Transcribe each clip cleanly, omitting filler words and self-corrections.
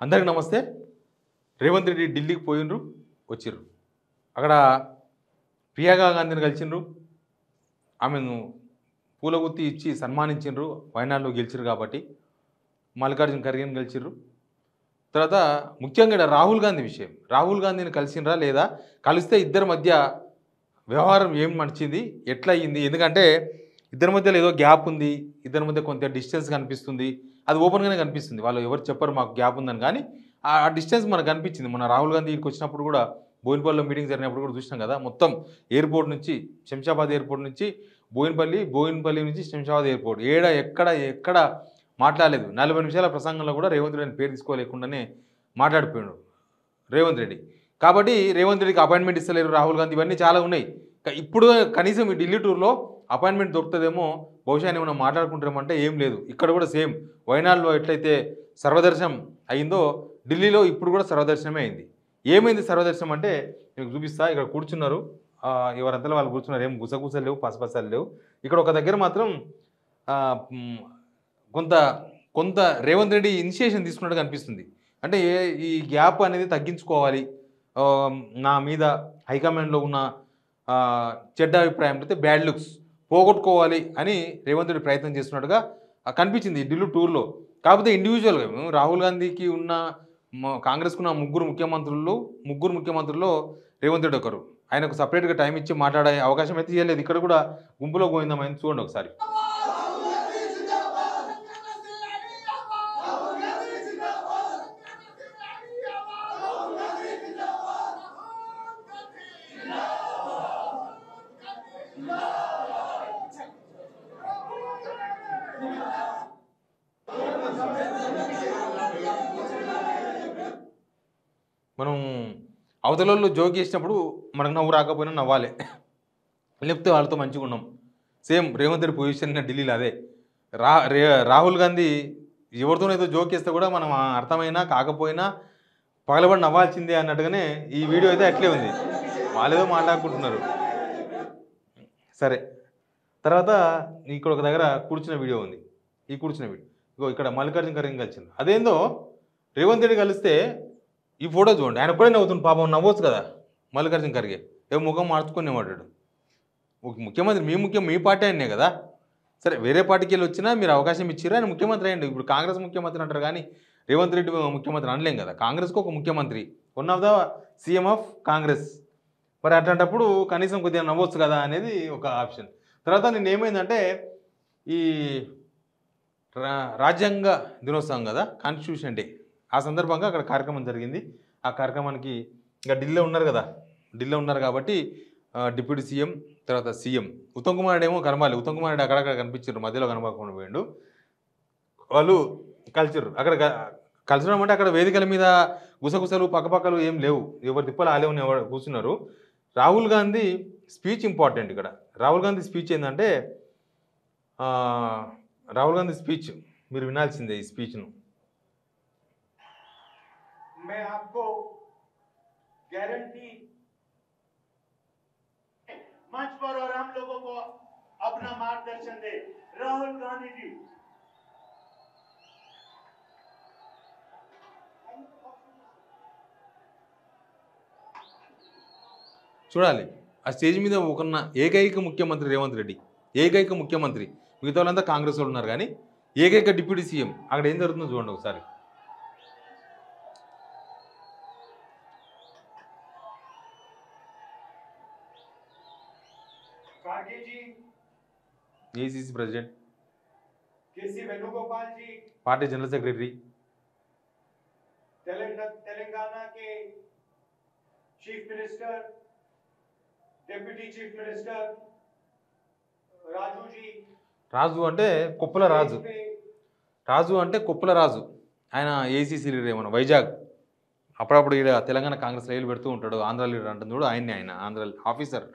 అందరికీ నమస్తే. రేవంత్ రెడ్డి ఢిల్లీకి పోయినరు, వచ్చిర్రు. అక్కడ ప్రియాంక గాంధీని కలిసిండ్రు. ఆమెను పూలగుత్తి ఇచ్చి సన్మానించిండ్రు. వైనాడులో గెలిచిరు కాబట్టి. మల్లికార్జున ఖర్గేని గెలిచిర్రు. తర్వాత ముఖ్యంగా ఇక్కడ రాహుల్ గాంధీ విషయం. రాహుల్ గాంధీని కలిసిండ్రా లేదా, కలిస్తే ఇద్దరి మధ్య వ్యవహారం ఏం నడిచింది, ఎట్లా అయ్యింది? ఎందుకంటే ఇద్దరి మధ్యలో ఏదో గ్యాప్ ఉంది, ఇద్దరి మధ్య కొంత డిస్టెన్స్ కనిపిస్తుంది. అది ఓపెన్గానే కనిపిస్తుంది. వాళ్ళు ఎవరు చెప్పరు మాకు గ్యాప్ ఉందని, కానీ ఆ డిస్టెన్స్ మనకు కనిపించింది. మన రాహుల్ గాంధీ ఇక్కడికి వచ్చినప్పుడు కూడా బోయినపల్లిలో మీటింగ్ జరిగినప్పుడు కూడా చూసినాం కదా. మొత్తం ఎయిర్పోర్ట్ నుంచి శంషాబాద్ ఎయిర్పోర్ట్ నుంచి బోయినపల్లి నుంచి శంషాబాద్ ఎయిర్పోర్ట్ ఎక్కడ మాట్లాడలేదు. 40 నిమిషాల ప్రసంగంలో కూడా రేవంత్ రెడ్డిని పేరు తీసుకోలేకుండానే మాట్లాడిపోయాడు రేవంత్ రెడ్డి. కాబట్టి రేవంత్ రెడ్డికి అపాయింట్మెంట్ ఇస్తలేరు రాహుల్ గాంధీ, ఇవన్నీ చాలా ఉన్నాయి. ఇప్పుడు కనీసం ఈ ఢిల్లీ టూర్లో అపాయింట్మెంట్ దొరుకుతుందేమో, బహుశా ఏమైనా మాట్లాడుకుంటారేమంటే ఏం లేదు. ఇక్కడ కూడా సేమ్ వైనాడులో ఎట్లయితే సర్వదర్శనం అయిందో, ఢిల్లీలో ఇప్పుడు కూడా సర్వదర్శనమే అయింది. ఏమైంది సర్వదర్శనం అంటే మీకు చూపిస్తా. ఇక్కడ కూర్చున్నారు, ఎవరంతలో వాళ్ళు కూర్చున్నారు. ఏం గుసగుసలు లేవు, పసపసాలు లేవు. ఇక్కడ ఒక దగ్గర మాత్రం కొంత రేవంత్ రెడ్డి ఇనిషియేషన్ తీసుకున్నట్టుగా అనిపిస్తుంది. అంటే ఈ గ్యాప్ అనేది తగ్గించుకోవాలి, నా మీద హైకమాండ్లో ఉన్న చెడ్డ అభిప్రాయం అయితే బ్యాడ్ లుక్స్ పోగొట్టుకోవాలి అని రేవంత్ రెడ్డి ప్రయత్నం చేస్తున్నట్టుగా కనిపించింది ఢిల్లీ టూర్లో. కాకపోతే ఇండివిజువల్గా రాహుల్ గాంధీకి ఉన్న కాంగ్రెస్కు ఉన్న ముగ్గురు ముఖ్యమంత్రుల్లో రేవంత్ రెడ్డి ఒకరు. ఆయనకు సపరేట్గా టైం ఇచ్చి మాట్లాడే అవకాశం అయితే ఇవ్వలేదు. ఇక్కడ కూడా గుంపులో గోవిందమైంది, చూడండి ఒకసారి. మనం అవతలలో జోక్ చేసినప్పుడు మనకు నవ్వు రాకపోయినా నవ్వాలి, లేకపోతే వాళ్ళతో మంచిగా ఉన్నాం. సేమ్ రేవంత్ రెడ్డి పొజిషన్ ఢిల్లీలో అదే. రాహుల్ గాంధీ ఎవరితోనైతే జోక్ చేస్తే కూడా మనం అర్థమైనా కాకపోయినా పగలబడి నవ్వాల్సిందే అన్నట్టుగానే ఈ వీడియో అయితే అట్లే ఉంది. వాళ్ళేదో మాట్లాడుకుంటున్నారు. సరే, తర్వాత ఇక్కడ ఒక దగ్గర కూర్చున్న వీడియో ఉంది. ఈ కూర్చున్న వీడియో ఇక్కడ మల్లికార్జున ఖర్గే కలిసింది. అదేందో రేవంత్ రెడ్డి కలిస్తే ఈ ఫోటో చూడండి, ఆయన కూడా నవ్వుతుంది. పాపం నవ్వచ్చు కదా మల్లికార్జున ఖర్గే. ఏమో ముఖం మార్చుకొని మాట్లాడు. ముఖ్యమంత్రి మీ పార్టీ ఆయనే కదా. సరే, వేరే పార్టీకి వెళ్ళి వచ్చినా మీరు అవకాశం ఇచ్చిరా, ఆయన ముఖ్యమంత్రి అయ్యండి. ఇప్పుడు కాంగ్రెస్ ముఖ్యమంత్రి అంటారు కానీ రేవంత్ రెడ్డి ముఖ్యమంత్రి అనలేం కదా. కాంగ్రెస్కి ఒక ముఖ్యమంత్రి, one of the CM of Congress. మరి అట్లాంటప్పుడు కనీసం కొద్దిగా నవ్వచ్చు కదా అనేది ఒక ఆప్షన్. తర్వాత నేను ఏమైందంటే, ఈ రాజ్యాంగ దినోత్సవం కదా, కాన్స్టిట్యూషన్ డే, ఆ సందర్భంగా అక్కడ కార్యక్రమం జరిగింది. ఆ కార్యక్రమానికి ఇంకా ఢిల్లీలో ఉన్నారు కాబట్టి డిప్యూటీ సీఎం, తర్వాత సీఎం ఉత్తమ్ కుమార్ రెడ్డి ఏమో కనబాలి. ఉత్తమ్ కుమార్ రెడ్డి అక్కడక్కడ కనిపించారు, మధ్యలో కనబడకుండా పోయిండు. వాళ్ళు కలిసిర్రు. అక్కడ కలిసడం అంటే అక్కడ వేదికల మీద గుసగుసలు పక్కపక్కలు ఏం లేవు, ఎవరి తిప్పలు ఆలేవని కూర్చున్నారు. Rahul Gandhi speech important. ఇక్కడ రాహుల్ గాంధీ స్పీచ్ ఏంటంటే, రాహుల్ గాంధీ స్పీచ్ మీరు వినాల్సిందే. ఈ స్పీచ్ను मैं आपको गारंटी मंच पर और हम लोगों को अपना मार्गदर्शन दे। राहुल गांधी जी, చూడాలి. ఆ స్టేజ్ మీద ఒకన్న ఏకైక ముఖ్యమంత్రి రేవంత్ రెడ్డి, ఏకైక ముఖ్యమంత్రి. మిగతా వాళ్ళంతా కాంగ్రెస్ వాళ్ళు ఉన్నారు, కానీ ఏకైక డిప్యూటీ సీఎం. అక్కడ ఏం జరుగుతుందో చూడండి ఒకసారి. खड़गे ji, A C C president, KC Venugopal ji, party general secretary, Telangana के chief minister, deputy chief minister Raju ji, Raju అంటే కుప్పల రాజు, ఆయన ఏసీసీ లీడర్. ఏమన్నా వైజాగ్ అప్పుడప్పుడు ఇక్కడ తెలంగాణ కాంగ్రెస్ రైలు పెడుతూ ఉంటాడు. ఆంధ్ర లీడర్ అంటుంది కూడా ఆయన్ని. ఆయన ఆంధ్ర ఆఫీసర్,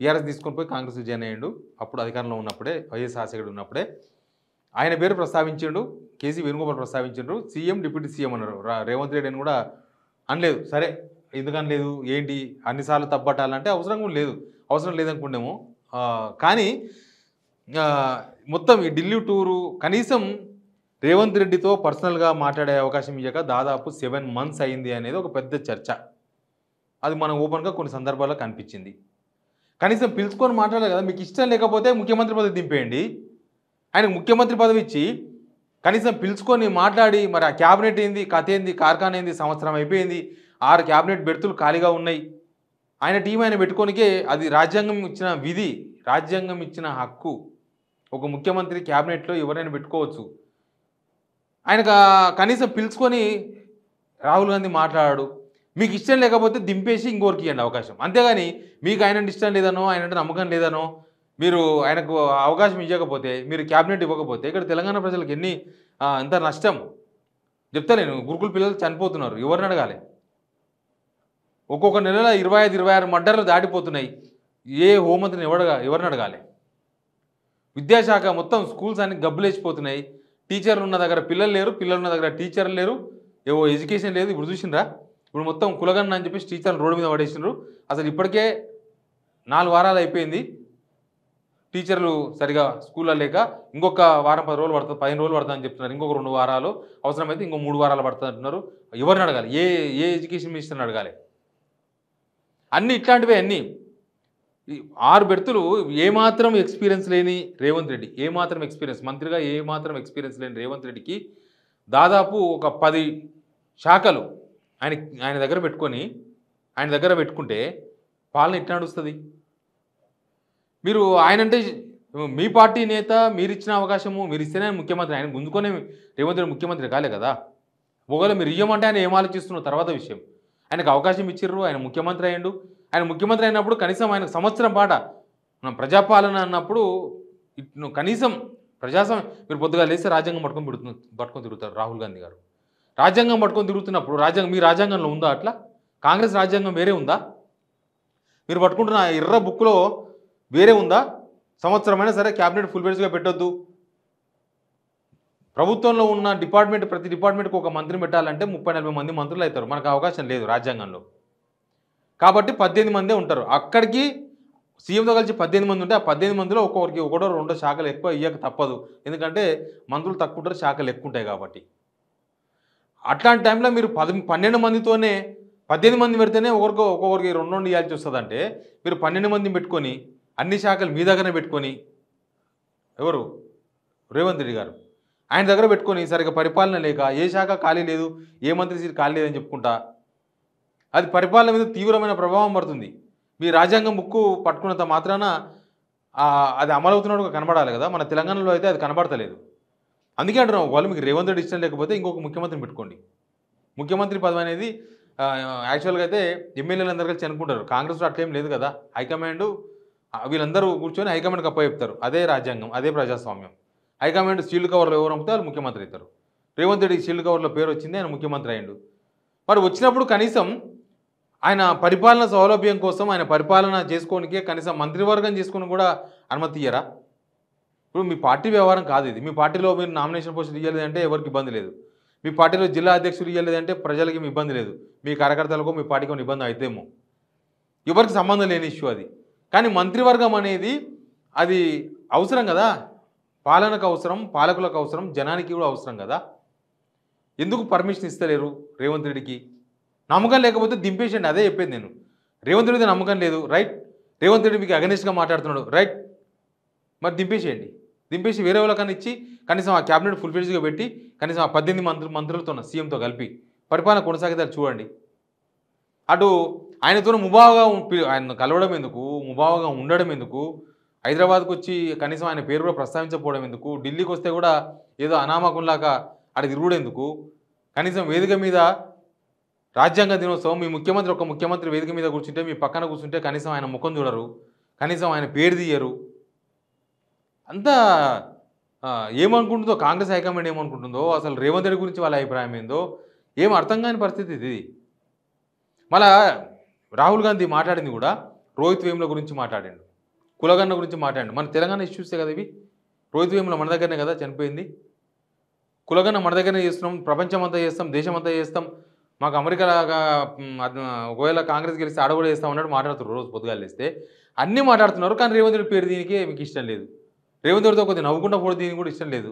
టీఆర్ఎస్ తీసుకొని పోయి కాంగ్రెస్ జాయిన్ అయ్యాడు. అప్పుడు అధికారంలో ఉన్నప్పుడే, వైఎస్ రాజశేఖర్ ఉన్నప్పుడే ఆయన పేరు ప్రస్తావించిండు. కేసీ వేణుగోపాల్ ప్రస్తావించిండ్రు. సీఎం డిప్యూటీ సీఎం అన్నారు. రేవంత్ రెడ్డి అని కూడా అనలేదు. సరే, ఎందుకని లేదు, ఏంటి అన్నిసార్లు తప్పట్టాలంటే అవసరం లేదనుకుంటేమో. కానీ మొత్తం ఈ ఢిల్లీ టూరు కనీసం రేవంత్ రెడ్డితో పర్సనల్గా మాట్లాడే అవకాశం ఇవ్వక దాదాపు 7 months అయింది అనేది ఒక పెద్ద చర్చ. అది మనం ఓపెన్గా కొన్ని సందర్భాల్లో కనిపించింది. కనీసం పిలుచుకొని మాట్లాడాలి కదా. మీకు ఇష్టం లేకపోతే ముఖ్యమంత్రి పదవి దింపేయండి. ఆయనకు ముఖ్యమంత్రి పదవి ఇచ్చి కనీసం పిలుచుకొని మాట్లాడి మరి ఆ క్యాబినెట్ ఏంది, కథ ఏంది, కార్ఖానా ఏంది, సంవత్సరం అయిపోయింది, 6 క్యాబినెట్ బెర్తులు ఖాళీగా ఉన్నాయి. ఆయన టీం ఆయన పెట్టుకోనికే అది రాజ్యాంగం ఇచ్చిన విధి, రాజ్యాంగం ఇచ్చిన హక్కు. ఒక ముఖ్యమంత్రి క్యాబినెట్లో ఎవరైనా పెట్టుకోవచ్చు. ఆయనకు కనీసం పిలుచుకొని రాహుల్ గాంధీ మాట్లాడాడు. మీకు ఇష్టం లేకపోతే దింపేసి ఇంకోరికి ఇవ్వండి అవకాశం. అంతేగాని మీకు ఆయన ఇష్టం లేదనో, ఆయన నమ్మకం లేదనో, మీరు ఆయనకు అవకాశం ఇవ్వకపోతే, మీరు క్యాబినెట్ ఇవ్వకపోతే ఇక్కడ తెలంగాణ ప్రజలకు ఎంత నష్టం చెప్తలేను. గురుకుల పిల్లలు చనిపోతున్నారు, ఎవరిని అడగాలి? ఒక్కొక్క నెలలో 25-26 మర్డర్లు దాటిపోతున్నాయి. ఏ హోంమంత్రిని ఎవరిని అడగాలి? విద్యాశాఖ మొత్తం స్కూల్స్ అన్ని గబ్బులేసిపోతున్నాయి. టీచర్లు ఉన్న దగ్గర పిల్లలు లేరు, పిల్లలు ఉన్న దగ్గర టీచర్లు లేరు, ఏవో ఎడ్యుకేషన్ లేదు. ఇప్పుడు చూసిండ్రా, ఇప్పుడు మొత్తం కులగన్న అని చెప్పేసి టీచర్లు రోడ్డు మీద పడేసిండ్రు. అసలు ఇప్పటికే 4 వారాలు అయిపోయింది టీచర్లు సరిగా స్కూల్లో లేక. ఇంకొక వారం 10 రోజులు పడుతుంది, 15 రోజులు పడుతుంది అని చెప్తున్నారు. ఇంకొక 2 వారాలు అవసరమైతే ఇంకో 3 వారాలు పడుతుంది అంటున్నారు. ఎవరిని అడగాలి? ఏ ఎడ్యుకేషన్ మినిస్టర్ని అడగాలి? అన్నీ ఇట్లాంటివే అన్నీ. 6 బెర్తులు ఏమాత్రం ఎక్స్పీరియన్స్ లేని రేవంత్ రెడ్డి, ఏమాత్రం ఎక్స్పీరియన్స్ మంత్రిగా ఏమాత్రం ఎక్స్పీరియన్స్ లేని రేవంత్ రెడ్డికి దాదాపు ఒక 10 శాఖలు ఆయన దగ్గర పెట్టుకుంటే పాలన ఎట్లా నడుస్తుంది? మీరు ఆయనంటే మీ పార్టీ నేత, మీరు ఇచ్చిన అవకాశము మీరు ఇస్తేనే ముఖ్యమంత్రి. ఆయన గుంజుకొనే రేవంత్ రెడ్డి ముఖ్యమంత్రి కాలే కదా. ఒకవేళ మీరు ఇయ్యమంటే ఆయన ఏం ఆలోచిస్తున్న తర్వాత విషయం. ఆయనకు అవకాశం ఇచ్చిర్రు, ఆయన ముఖ్యమంత్రి అయ్యిండు. ఆయన ముఖ్యమంత్రి అయినప్పుడు కనీసం ఆయనకు సంవత్సరం పాట మనం ప్రజాపాలన అన్నప్పుడు కనీసం ప్రజాస్వామ్యం. మీరు పొద్దుగా లేస్తే రాజ్యాంగం పట్టుకొని తిరుగుతారు రాహుల్ గాంధీ గారు. రాజ్యాంగం పట్టుకొని తిరుగుతున్నప్పుడు మీ రాజ్యాంగంలో ఉందా అట్లా? కాంగ్రెస్ రాజ్యాంగం వేరే ఉందా? మీరు పట్టుకుంటున్న ఎర్ర బుక్లో వేరే ఉందా? సంవత్సరమైనా సరే క్యాబినెట్ ఫుల్ బెడ్స్గా పెట్టొద్దు. ప్రభుత్వంలో ఉన్న ప్రతి డిపార్ట్మెంట్కి ఒక మంత్రిని పెట్టాలంటే 30-40 మంది మంత్రులు అవుతారు. మనకు అవకాశం లేదు రాజ్యాంగంలో. కాబట్టి 18 మందే ఉంటారు. అక్కడికి సీఎంతో కలిసి 18 మంది ఉంటే ఆ 18 మందిలో ఒక్కొక్కరికి 1-2 శాఖలు ఎక్కువ ఇవ్వక తప్పదు. ఎందుకంటే మంత్రులు తక్కువ ఉంటారు, శాఖలు ఎక్కువ ఉంటాయి కాబట్టి. అట్లాంటి టైంలో మీరు 12 మందితోనే 18 మంది పెడితేనే ఒక్కొక్కరికి 2 ఇవ్వాల్సి వస్తుందంటే మీరు 12 మందిని పెట్టుకొని అన్ని శాఖలు మీ దగ్గరనే పెట్టుకొని ఎవరు రేవంత్ రెడ్డి గారు ఆయన దగ్గర పెట్టుకొని సరిగ్గా పరిపాలన లేక ఏ శాఖ ఖాళీ లేదు, ఏ మంత్రి సీట్ ఖాళీ లేదని చెప్పుకుంటా అది పరిపాలన మీద తీవ్రమైన ప్రభావం పడుతుంది. మీ రాజ్యాంగం బుక్కు పట్టుకున్నంత మాత్రాన అది అమలవుతున్నట్టుగా కనబడాలి కదా. మన తెలంగాణలో అయితే అది కనబడతలేదు. అందుకే అంటున్నాం, వాళ్ళు మీకు రేవంత్ రెడ్డి ఇష్టం లేకపోతే ఇంకొక ముఖ్యమంత్రిని పెట్టుకోండి. ముఖ్యమంత్రి పదవి అనేది యాక్చువల్గా అయితే ఎమ్మెల్యేలు అందరూ కలిసి అనుకుంటారు. కాంగ్రెస్లో అట్లేం లేదు కదా. హైకమాండ్ వీళ్ళందరూ కూర్చొని హైకమాండ్కి అప్పచెప్తారు. అదే రాజ్యాంగం, అదే ప్రజాస్వామ్యం. హైకమాండ్ షీల్డ్ కవర్లో ఎవరు అమ్మితే వాళ్ళు ముఖ్యమంత్రి అవుతారు. రేవంత్ రెడ్డి షీల్డ్ కవర్లో పేరు వచ్చింది, ఆయన ముఖ్యమంత్రి అయ్యిండు. మరి వచ్చినప్పుడు కనీసం ఆయన పరిపాలన సౌలభ్యం కోసం ఆయన పరిపాలన చేసుకోనికే కనీసం మంత్రివర్గం చేసుకొని కూడా అనుమతి ఇయ్యరా? ఇప్పుడు మీ పార్టీ వ్యవహారం కాదు ఇది. మీ పార్టీలో మీరు నామినేషన్ పోస్టులు ఇవ్వలేదంటే ఎవరికి ఇబ్బంది లేదు. మీ పార్టీలో జిల్లా అధ్యక్షులు ఇవ్వలేదంటే ప్రజలకి మీ ఇబ్బంది లేదు. మీ కార్యకర్తలకు మీ పార్టీకి ఉన్న ఇబ్బంది అయితేమో ఎవరికి సంబంధం లేని ఇష్యూ అది. కానీ మంత్రివర్గం అనేది అది అవసరం కదా. పాలనకు అవసరం, పాలకులకు అవసరం, జనానికి కూడా అవసరం కదా. ఎందుకు పర్మిషన్ ఇస్తలేరు రేవంత్ రెడ్డికి? నమ్మకం లేకపోతే దింపేసండి. అదే చెప్పేది నేను. రేవంత్ రెడ్డి నమ్మకం లేదు, రైట్. రేవంత్ రెడ్డి మీకు అగెనిస్ట్గా మాట్లాడుతున్నాడు, రైట్. మరి దింపేసేయండి. దింపేసి వేరే వాళ్ళకన్నా ఇచ్చి కనీసం ఆ క్యాబినెట్ ఫుల్ ఫ్లెడ్జ్గా పెట్టి కనీసం ఆ 18 మంత్రులతో సీఎంతో కలిపి పరిపాలన కొనసాగితే చూడండి. అటు ఆయనతో ముభావగా ఆయన కలవడం ఎందుకు, ముభావగా ఉండడం ఎందుకు, హైదరాబాద్కు వచ్చి కనీసం ఆయన పేరు కూడా ప్రస్తావించకపోవడం ఎందుకు, ఢిల్లీకి వస్తే కూడా ఏదో అనామకంలాగా అక్కడ తిరుగుడు ఎందుకు, కనీసం వేదిక మీద రాజ్యాంగ దినోత్సవం మీ ఒక ముఖ్యమంత్రి వేదిక మీద కూర్చుంటే మీ పక్కన కూర్చుంటే కనీసం ఆయన ముఖం చూడరు, కనీసం ఆయన పేరు తీయరు. అంతా ఏమనుకుంటుందో కాంగ్రెస్ హైకమాండ్ ఏమనుకుంటుందో, అసలు రేవంత్ రెడ్డి గురించి వాళ్ళ అభిప్రాయం ఏందో ఏం అర్థం కాని పరిస్థితి ఇది. మళ్ళా రాహుల్ గాంధీ మాట్లాడింది కూడా రోహిత్ వేముల గురించి మాట్లాడాడు, కులగన్న గురించి మాట్లాడాడు. మన తెలంగాణ ఇష్యూసే కదా ఇవి. రోహిత్ వేముల మన దగ్గరనే కదా చనిపోయింది. కులగన్న మన దగ్గరనే చేస్తున్నాం, ప్రపంచం అంతా చేస్తాం, దేశం అంతా చేస్తాం, మాకు అమెరికాగా ఒకవేళ కాంగ్రెస్ గెలిస్తే ఆడ కూడా చేస్తాం అన్నట్టు మాట్లాడుతున్నారు. రోజు పొద్దుగాలు వేస్తే అన్నీ మాట్లాడుతున్నారు. కానీ రేవంత్ రెడ్డి పేరు దీనికే మీకు ఇష్టం లేదు. రేవంత్ రెడ్డితో కొద్దిగా నవ్వుకుంటా పోవడం దీనికి కూడా ఇష్టం లేదు.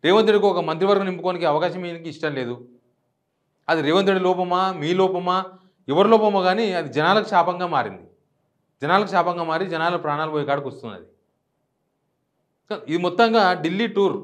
రేవంత్ రెడ్డికి ఒక మంత్రివర్గం నింపుకోనికి అవకాశం ఈయనకి ఇష్టం లేదు. అది రేవంత్ రెడ్డి లోపమా, మీ లోపమా, ఎవరి లోపమో కానీ అది జనాలకు శాపంగా మారింది. జనాలకు శాపంగా మారి జనాల ప్రాణాలు పోయే కాడికి వస్తున్నది. ఇది మొత్తంగా ఢిల్లీ టూర్.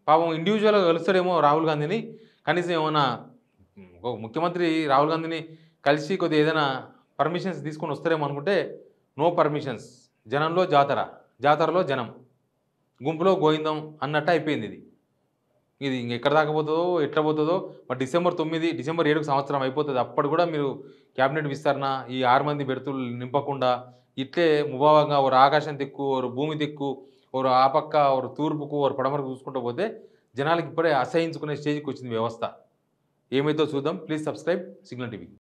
పాపం ఇండివిజువల్గా కలుస్తాడేమో రాహుల్ గాంధీని. కనీసం ఏమైనా ఒక ముఖ్యమంత్రి రాహుల్ గాంధీని కలిసి కొద్దిగా ఏదైనా పర్మిషన్స్ తీసుకొని వస్తారేమో అనుకుంటే నో పర్మిషన్స్. జనంలో జాతర, జాతరలో జనం, గుంపులో గోవిందం అన్నట్టు అయిపోయింది ఇది. ఇది ఇంకెక్కడ దాకా పోతుందో, ఎట్లా పోతుందో. మరి డిసెంబర్ 9, డిసెంబర్ 7కు సంవత్సరం అయిపోతుంది. అప్పుడు కూడా మీరు క్యాబినెట్ విస్తరణ, ఈ 6 మంది బెర్తులు నింపకుండా ఇట్లే ముభావంగా ఒక ఆకాశం దిక్కు, ఒక భూమి దిక్కు, ఒక ఆ పక్క, ఒక తూర్పుకు, ఒక పడమరకు చూసుకుంటూ పోతే జనాలకు ఇప్పుడే అసహించుకునే స్టేజ్కి వచ్చింది వ్యవస్థ. ఏమైతే చూద్దాం. Please subscribe signal TV.